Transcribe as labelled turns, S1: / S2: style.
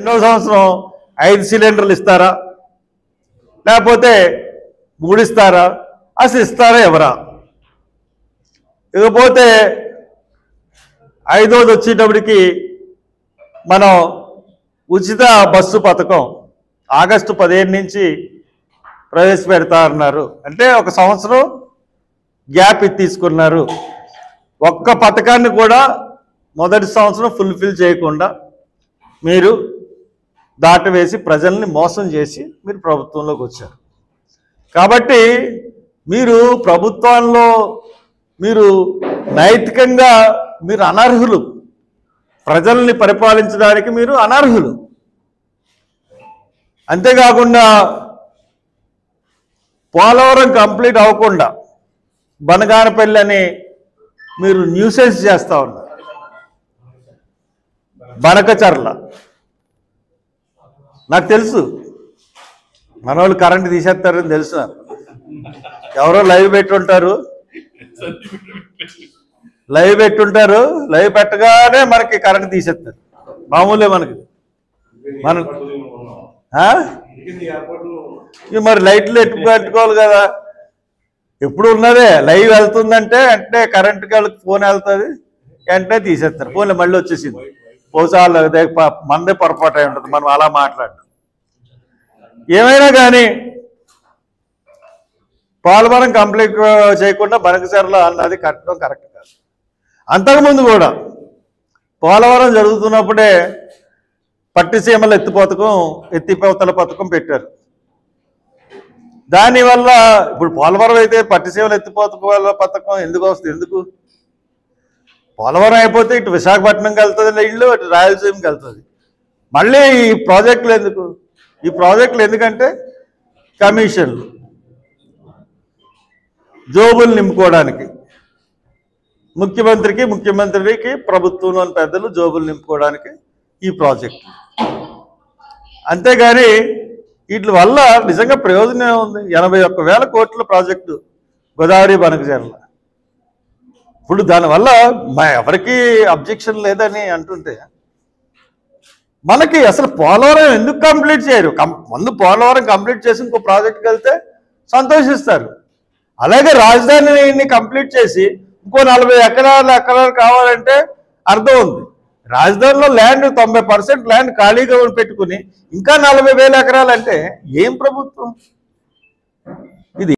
S1: రెండవ సంవత్సరం 5 సిలిండర్లు ఇస్తారా, లేకపోతే 3 ఇస్తారా, అసలు ఇస్తారా ఎవరా? ఇకపోతే 5వది వచ్చేటప్పటికి మనం ఉచిత బస్సు పథకం ఆగస్టు 15 నుంచి ప్రవేశపెడతా అన్నారు. అంటే ఒక సంవత్సరం గ్యాప్ తీసుకున్నారు. ఒక్క పథకాన్ని కూడా మొదటి సంవత్సరం ఫుల్ఫిల్ చేయకుండా మీరు దాటవేసి ప్రజల్ని మోసం చేసి మీరు ప్రభుత్వంలోకి వచ్చారు. కాబట్టి మీరు ప్రభుత్వంలో మీరు నైతికంగా మీరు అనర్హులు, ప్రజల్ని పరిపాలించడానికి మీరు అనర్హులు. అంతేకాకుండా పోలవరం కంప్లీట్ అవ్వకుండా బనగానపల్లి అని మీరు న్యూసెన్స్ చేస్తూ ఉన్నారు. బనకచర్ల నాకు తెలుసు, మన వాళ్ళు కరెంట్ తీసేస్తారని తెలుసు నాకు. ఎవరో లైవ్ పెట్టుంటారు, లైవ్ పెట్టగానే మనకి కరెంట్ తీసేస్తారు. మామూలే మనకి. మరి లైట్లు పెట్టుకోవాలి కదా. ఎప్పుడు ఉన్నదే లైవ్ వెళ్తుందంటే వెంటనే కరెంట్కి వాళ్ళకి ఫోన్ వెళ్తుంది, వెంటనే తీసేస్తారు. ఫోన్లో మళ్ళీ వచ్చేసింది. బహుశా మనదే పొరపాటు అయి ఉంటుంది, మనం అలా మాట్లాడడం. ఏమైనా కానీ పోలవరం కంప్లీట్ చేయకుండా బనకచర్ల అన్నది కట్టడం కరెక్ట్ కాదు. అంతకుముందు కూడా పోలవరం జరుగుతున్నప్పుడే పట్టిసీమల ఎత్తిపోతల పథకం పెట్టారు. దానివల్ల ఇప్పుడు పోలవరం అయితే పట్టిసీమల ఎత్తిపోతల పథకం ఎందుకు వస్తుంది? ఎందుకు పోలవరం అయిపోతే ఇటు విశాఖపట్నంకి వెళ్తుంది ఇళ్ళు, అటు రాయలసీమకి వెళ్తుంది. మళ్ళీ ఈ ప్రాజెక్టులు ఎందుకు? ఈ ప్రాజెక్టులు ఎందుకంటే కమిషన్లు, జోబులు నింపుకోవడానికి, ముఖ్యమంత్రికి ప్రభుత్వంలోని పెద్దలు జోబులు నింపుకోవడానికి ఈ ప్రాజెక్టు. అంతేగాని వీటి వల్ల నిజంగా ప్రయోజనం ఏముంది? 81,000 కోట్ల ప్రాజెక్టు గోదావరి బనకచర్ల. ఇప్పుడు దానివల్ల ఎవరికి అబ్జెక్షన్ లేదని అంటుంటే మనకి అసలు పోలవరం ఎందుకు కంప్లీట్ చేయరు? ముందు పోలవరం కంప్లీట్ చేసి ఇంకో ప్రాజెక్ట్కి వెళ్తే సంతోషిస్తారు. అలాగే రాజధానిని కంప్లీట్ చేసి ఇంకో 40 ఎకరాలు కావాలంటే అర్థం ఉంది. రాజధానిలో ల్యాండ్ 90% ల్యాండ్ ఖాళీగా పెట్టుకుని ఇంకా 40,000 ఎకరాలు అంటే ఏం ప్రభుత్వం?